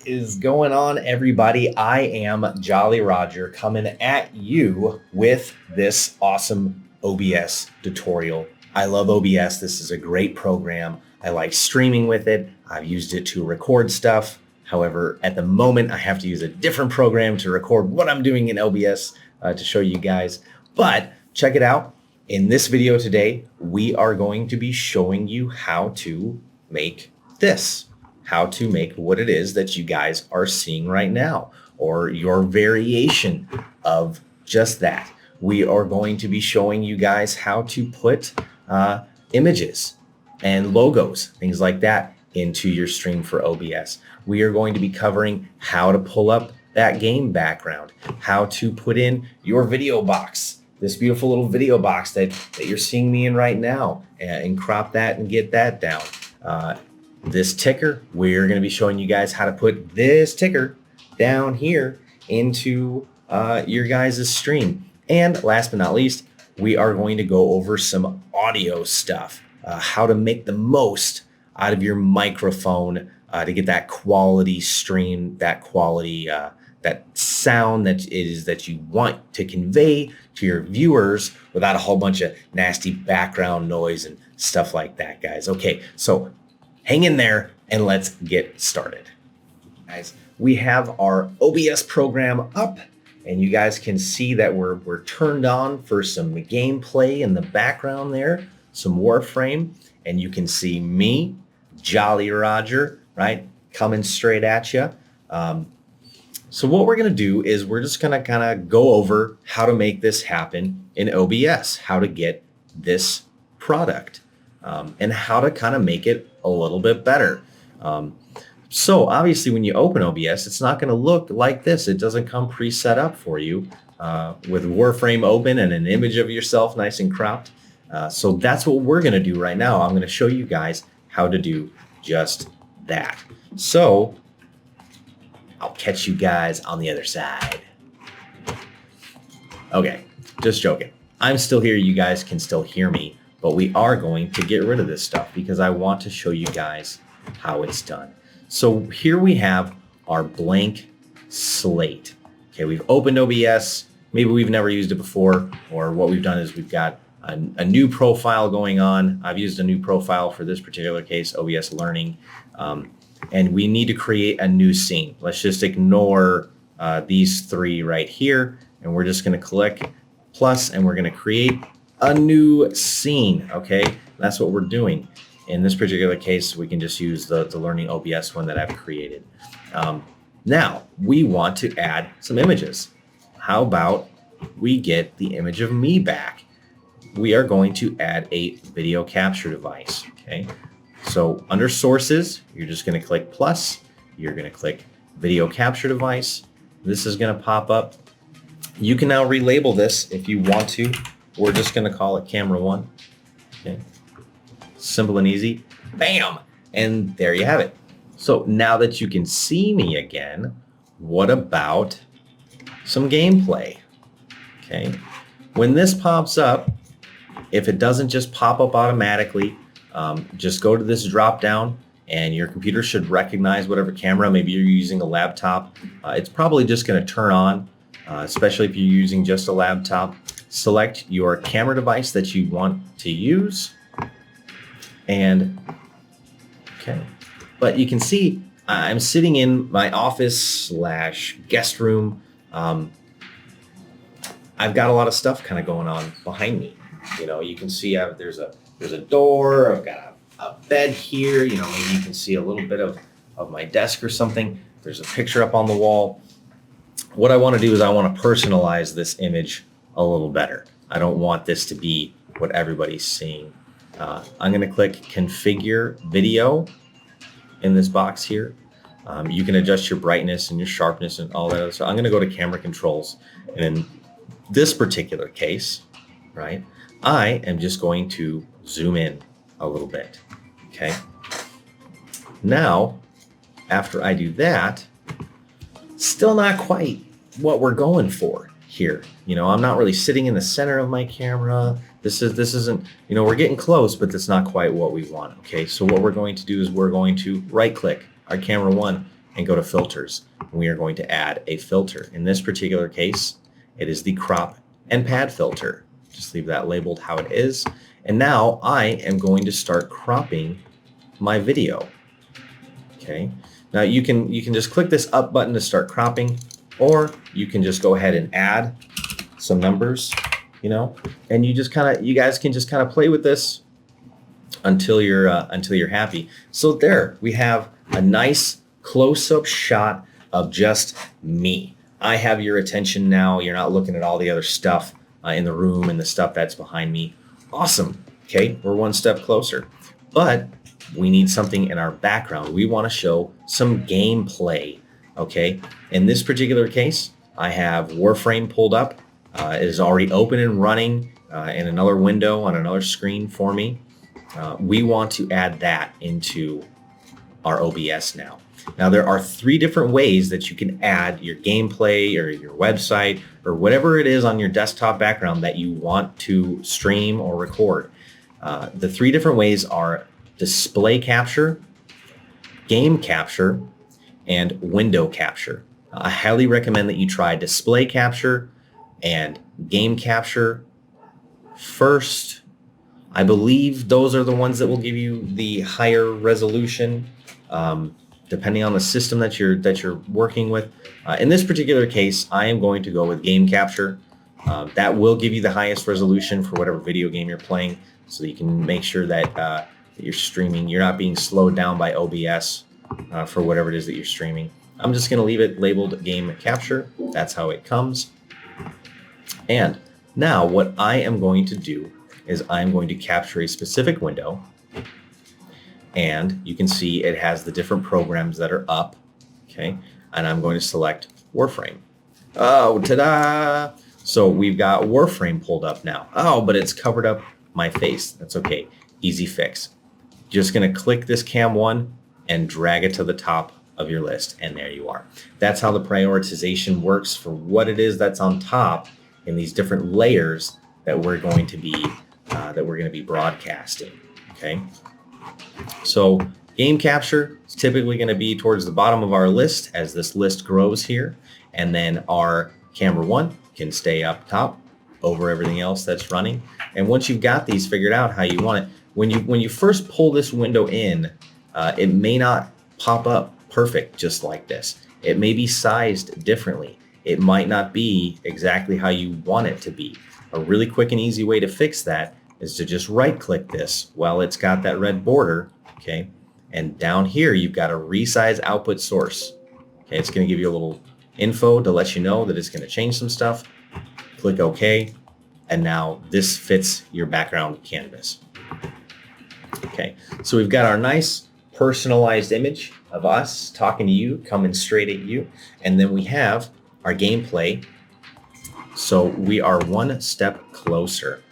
is going on, everybody? I am JollyRoger coming at you with this awesome OBS tutorial. I love OBS. This is a great program. I like streaming with it. I've used it to record stuff. However, at the moment, I have to use a different program to record what I'm doing in OBS to show you guys. But check it out. In this video today, we are going to be showing you how to make this. How to make what it is that you guys are seeing right now, or your variation of just that. We are going to be showing you guys how to put images and logos, things like that, into your stream for OBS. We are going to be covering how to pull up that game background, how to put in your video box, this beautiful little video box that you're seeing me in right now, and crop that and get that down. This ticker, we're going to be showing you guys how to put this ticker down here into your guys' stream. And last but not least, we are going to go over some audio stuff, how to make the most out of your microphone to get that quality stream, that quality, that sound that you want to convey to your viewers without a whole bunch of nasty background noise and stuff like that, guys. Okay, so hang in there and let's get started. Guys, we have our OBS program up and you guys can see that we're turned on for some gameplay in the background there, some Warframe, and you can see me, JollyRoger, right, coming straight at you. So what we're going to do is we're just going to kind of go over how to make this happen in OBS, how to get this product, and how to kind of make it a little bit better. So obviously when you open OBS, it's not going to look like this. It doesn't come pre-set up for you with Warframe open and an image of yourself nice and cropped. So that's what we're going to do right now. I'm going to show you guys how to do just that. So I'll catch you guys on the other side. Okay, just joking. I'm still here. You guys can still hear me, but we are going to get rid of this stuff because I want to show you guys how it's done. So here we have our blank slate. Okay, we've opened OBS. Maybe we've never used it before, or what we've done is we've got a new profile going on. I've used a new profile for this particular case, OBS Learning. And we need to create a new scene. Let's just ignore these three right here. And we're just going to click plus and we're going to create a new scene. Okay, that's what we're doing. In this particular case, we can just use the Learning OBS one that I've created. Now, we want to add some images. How about we get the image of me back? We are going to add a video capture device. Okay. So under sources, you're just going to click plus, you're going to click video capture device. This is going to pop up. You can now relabel this if you want to. We're just going to call it camera 1. Okay. Simple and easy. Bam! And there you have it. So now that you can see me again, what about some gameplay? Okay. When this pops up, if it doesn't just pop up automatically, just go to this drop down and your computer should recognize whatever camera. Maybe you're using a laptop. It's probably just going to turn on, especially if you're using just a laptop. Select your camera device that you want to use. And okay, but you can see I'm sitting in my office / guest room. I've got a lot of stuff kind of going on behind me. You know, you can see there's a door, I've got a bed here, you know, maybe you can see a little bit of my desk or something. There's a picture up on the wall. What I want to do is I want to personalize this image a little better. I don't want this to be what everybody's seeing. I'm going to click configure video in this box here. You can adjust your brightness and your sharpness and all that. So I'm going to go to camera controls. And in this particular case, right, I am just going to zoom in a little bit. Okay. Now, after I do that, still not quite what we're going for here. You know, I'm not really sitting in the center of my camera. This isn't, you know, we're getting close, but that's not quite what we want. Okay. So what we're going to do is we're going to right click our camera 1 and go to filters. We are going to add a filter. In this particular case, it is the crop and pad filter. Just leave that labeled how it is. And now I am going to start cropping my video. Okay. Now you can just click this up button to start cropping, or you can just go ahead and add some numbers, you know, and you guys can just kind of play with this until you're happy. So there we have a nice close-up shot of just me. I have your attention now. You're not looking at all the other stuff in the room and the stuff that's behind me. Awesome. Okay, we're one step closer, but we need something in our background. We want to show some gameplay. Okay, in this particular case, I have Warframe pulled up. It is already open and running in another window on another screen for me. We want to add that into our OBS now. Now there are 3 different ways that you can add your gameplay or your website or whatever it is on your desktop background that you want to stream or record. The 3 different ways are display capture, game capture, and window capture. I highly recommend that you try display capture and game capture first. I believe those are the ones that will give you the higher resolution, depending on the system that you're working with. In this particular case, I am going to go with game capture. That will give you the highest resolution for whatever video game you're playing, so that you can make sure that you're streaming. You're not being slowed down by OBS for whatever it is that you're streaming. I'm just going to leave it labeled game capture. That's how it comes. And now what I am going to do is I'm going to capture a specific window, and you can see it has the different programs that are up. Okay, and I'm going to select Warframe. Oh, ta-da! So we've got Warframe pulled up now. Oh, but it's covered up my face. That's okay. Easy fix. Just going to click this cam 1 and drag it to the top of your list, and there you are. That's how the prioritization works for what it is that's on top in these different layers that we're going to be broadcasting. Okay, so game capture is typically going to be towards the bottom of our list as this list grows here, and then our camera 1 can stay up top over everything else that's running. And once you've got these figured out how you want it, when you first pull this window in, it may not pop up perfect just like this. It may be sized differently. It might not be exactly how you want it to be. A really quick and easy way to fix that is to just right click this while it's got that red border, okay? And down here, you've got a resize output source. Okay, it's gonna give you a little info to let you know that it's gonna change some stuff. Click OK, and now this fits your background canvas. Okay, so we've got our nice personalized image of us talking to you, coming straight at you, and then we have our gameplay. So we are one step closer.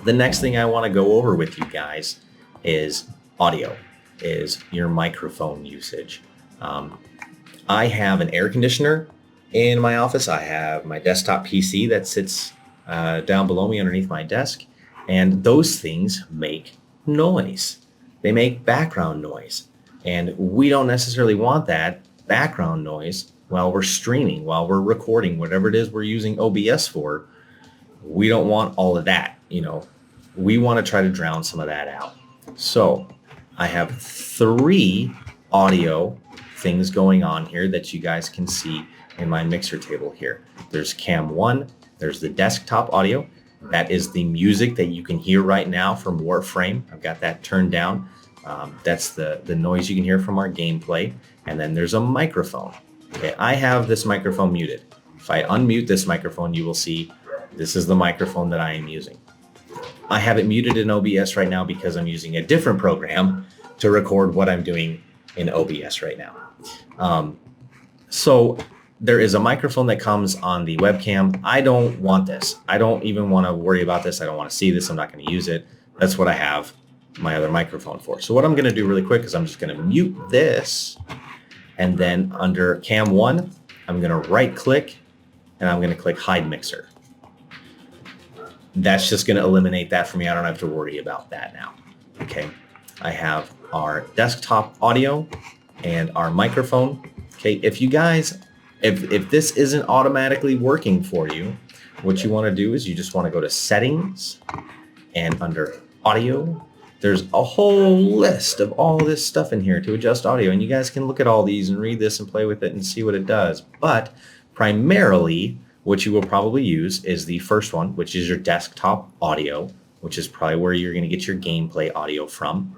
The next thing I want to go over with you guys is audio, is your microphone usage. I have an air conditioner in my office. I have my desktop PC that sits down below me underneath my desk, and those things make noise. They make background noise, and we don't necessarily want that background noise while we're streaming, while we're recording, whatever it is we're using OBS for. We don't want all of that, you know. We want to try to drown some of that out. So I have 3 audio things going on here that you guys can see in my mixer table here. There's cam 1, there's the desktop audio. That is the music that you can hear right now from Warframe. I've got that turned down. That's the noise you can hear from our gameplay. And then there's a microphone. Okay, I have this microphone muted. If I unmute this microphone, you will see this is the microphone that I am using. I have it muted in OBS right now because I'm using a different program to record what I'm doing in OBS right now. So there is a microphone that comes on the webcam. I don't want this. I don't even want to worry about this. I don't want to see this. I'm not going to use it. That's what I have my other microphone for. So what I'm going to do really quick is I'm just going to mute this. And then under cam 1, I'm going to right click and I'm going to click hide mixer. That's just going to eliminate that for me. I don't have to worry about that now. Okay. I have our desktop audio and our microphone. Okay, if you guys, if this isn't automatically working for you, what you want to do is you just want to go to settings, and under audio, there's a whole list of all this stuff in here to adjust audio. And you guys can look at all these and read this and play with it and see what it does. But primarily, what you will probably use is the first one, which is your desktop audio, which is probably where you're going to get your gameplay audio from,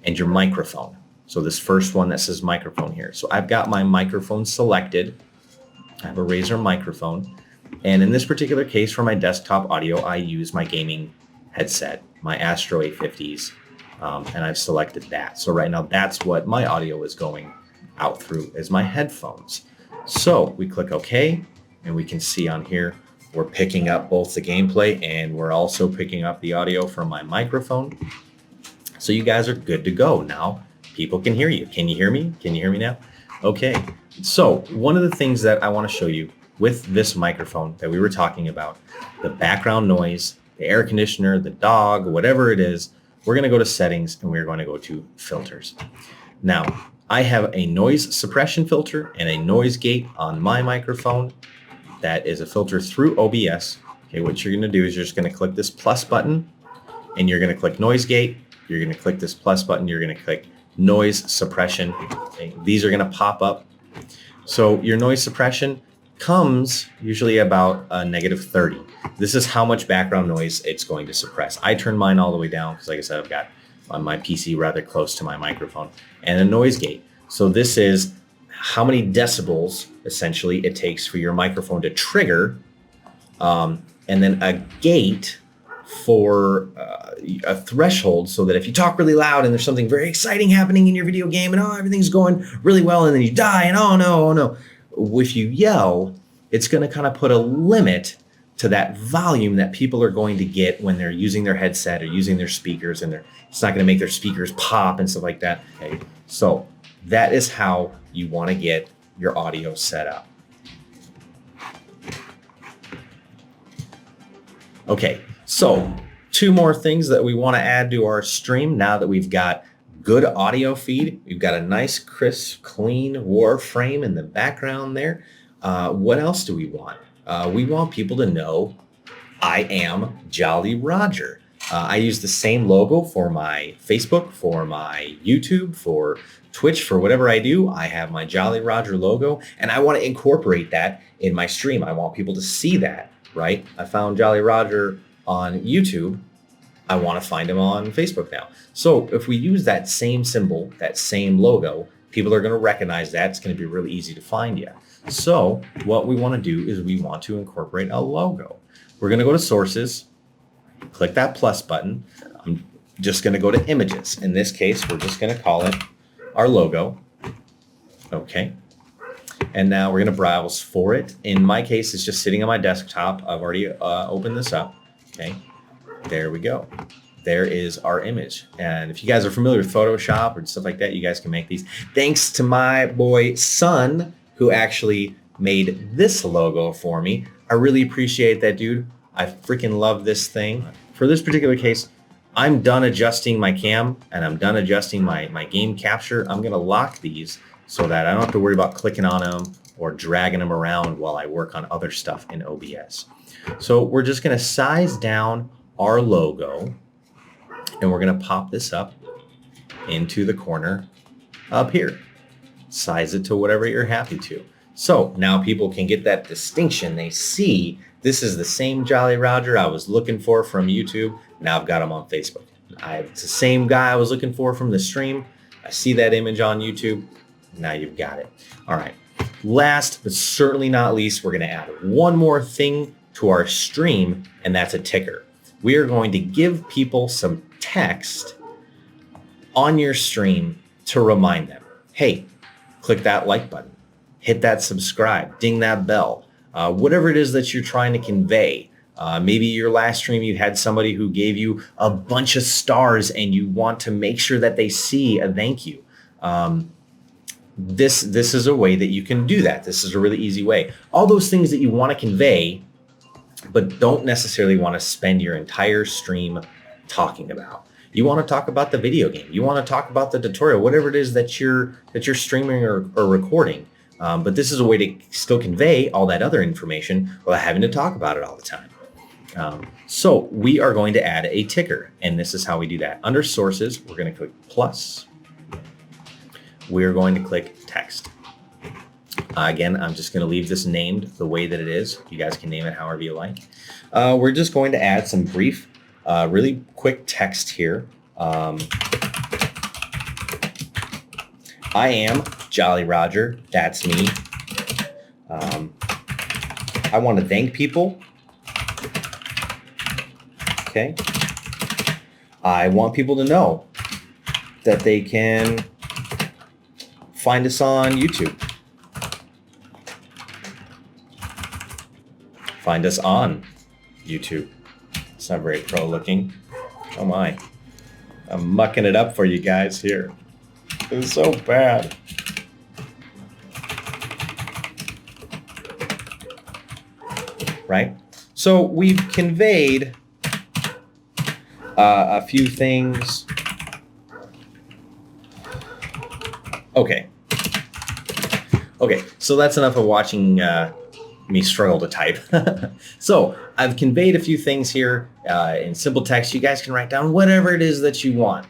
and your microphone. So this first one that says microphone here. So I've got my microphone selected. I have a Razer microphone. And in this particular case, for my desktop audio, I use my gaming headset, my Astro A50s, and I've selected that. So right now, that's what my audio is going out through, is my headphones. So we click OK, and we can see on here, we're picking up both the gameplay and we're also picking up the audio from my microphone. So you guys are good to go. Now people can hear you. Can you hear me? Can you hear me now? Okay. So one of the things that I want to show you with this microphone that we were talking about, the background noise, the air conditioner, the dog, whatever it is, we're going to go to settings and we're going to go to filters. Now I have a noise suppression filter and a noise gate on my microphone. That is a filter through OBS. Okay, what you're going to do is you're just going to click this plus button and you're going to click noise gate. You're going to click this plus button. You're going to click noise suppression. Okay, these are going to pop up. So your noise suppression comes usually about a -30. This is how much background noise it's going to suppress. I turn mine all the way down because, like I said, I've got on my PC rather close to my microphone, and a noise gate. So this is how many decibels essentially it takes for your microphone to trigger, and then a gate for a threshold, so that if you talk really loud and there's something very exciting happening in your video game and everything's going really well and then you die and oh no, if you yell, it's going to kind of put a limit to that volume that people are going to get when they're using their headset or using their speakers, and it's not going to make their speakers pop and stuff like that. Okay, so that is how you want to get your audio set up. Okay, so 2 more things that we want to add to our stream now that we've got good audio feed. We've got a nice, crisp, clean Warframe in the background there. What else do we want? We want people to know I am JollyRoger. I use the same logo for my Facebook, for my YouTube, for Twitch, for whatever I do. I have my JollyRoger logo, and I want to incorporate that in my stream. I want people to see that, right? I found JollyRoger on YouTube. I want to find him on Facebook now. So if we use that same symbol, that same logo, people are going to recognize that. It's going to be really easy to find you. So what we want to do is we want to incorporate a logo. We're going to go to sources, click that plus button. I'm just going to go to images. In this case, we're just going to call it our logo. Okay. And now we're going to browse for it. In my case, it's just sitting on my desktop. I've already opened this up. Okay. There we go. There is our image. And if you guys are familiar with Photoshop or stuff like that, you guys can make these. Thanks to my boy Son, who actually made this logo for me. I really appreciate that, dude. I freaking love this thing. For this particular case, I'm done adjusting my cam and I'm done adjusting my game capture. I'm gonna lock these so that I don't have to worry about clicking on them or dragging them around while I work on other stuff in OBS. So we're just gonna size down our logo, and we're going to pop this up into the corner up here. Size it to whatever you're happy to. So now people can get that distinction. They see this is the same JollyRoger I was looking for from YouTube. Now I've got him on Facebook. It's the same guy I was looking for from the stream. I see that image on YouTube. Now you've got it. All right. Last but certainly not least, we're going to add one more thing to our stream, and that's a ticker. We are going to give people some text on your stream to remind them, hey, click that like button, hit that subscribe, ding that bell, whatever it is that you're trying to convey. Maybe your last stream you had somebody who gave you a bunch of stars and you want to make sure that they see a thank you. This is a way that you can do that. This is a really easy way. All those things that you want to convey but don't necessarily want to spend your entire stream talking about. You want to talk about the video game. You want to talk about the tutorial, whatever it is that you're streaming or recording. But this is a way to still convey all that other information without having to talk about it all the time. So we are going to add a ticker, and this is how we do that. Under sources, we're going to click plus. We're going to click text. Again, I'm just going to leave this named the way that it is. You guys can name it however you like. We're just going to add some brief, really quick text here. I am JollyRoger. That's me. I want to thank people. Okay. I want people to know that they can find us on YouTube. Find us on YouTube. It's not very pro looking. Oh my. I'm mucking it up for you guys here. It's so bad. Right? So we've conveyed a few things. Okay. Okay, so that's enough of watching me struggle to type. So I've conveyed a few things here in simple text. You guys can write down whatever it is that you want.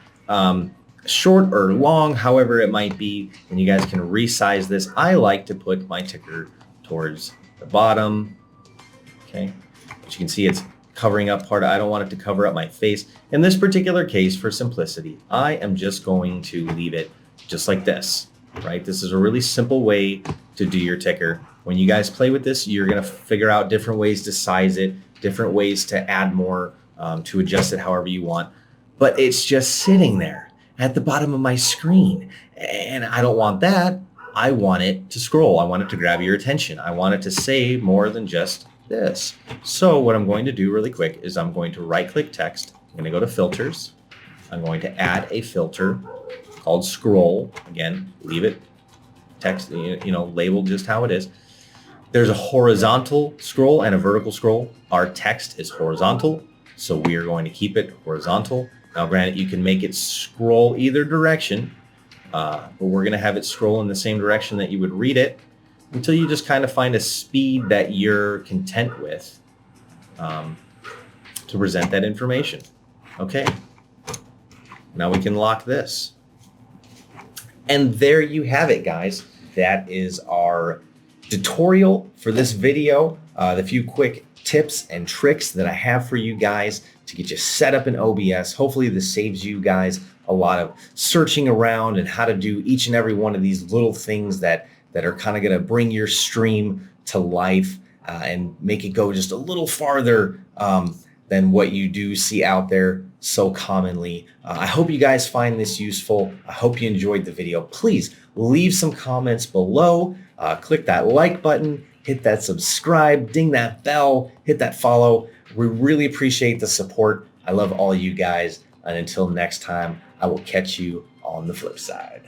Short or long, however it might be, and you guys can resize this. I like to put my ticker towards the bottom. Okay, but you can see it's covering up part. I don't want it to cover up my face. In this particular case, for simplicity, I am just going to leave it just like this, right? This is a really simple way to do your ticker. When you guys play with this, you're going to figure out different ways to size it, different ways to add more, to adjust it however you want. But it's just sitting there at the bottom of my screen. And I don't want that. I want it to scroll. I want it to grab your attention. I want it to say more than just this. So what I'm going to do really quick is I'm going to right-click text. I'm going to go to filters. I'm going to add a filter called scroll. Again, leave it text, labeled just how it is. There's a horizontal scroll and a vertical scroll. Our text is horizontal, so we are going to keep it horizontal. Now, granted, you can make it scroll either direction, but we're going to have it scroll in the same direction that you would read it until you just kind of find a speed that you're content with to present that information. Okay, now we can lock this. And there you have it, guys. That is our tutorial for this video. The few quick tips and tricks that I have for you guys to get you set up in OBS. Hopefully this saves you guys a lot of searching around and how to do each and every one of these little things that are kind of going to bring your stream to life and make it go just a little farther than what you do see out there so commonly. I hope you guys find this useful. I hope you enjoyed the video. Please leave some comments below. Click that like button, hit that subscribe, ding that bell, hit that follow. We really appreciate the support. I love all you guys. And until next time, I will catch you on the flip side.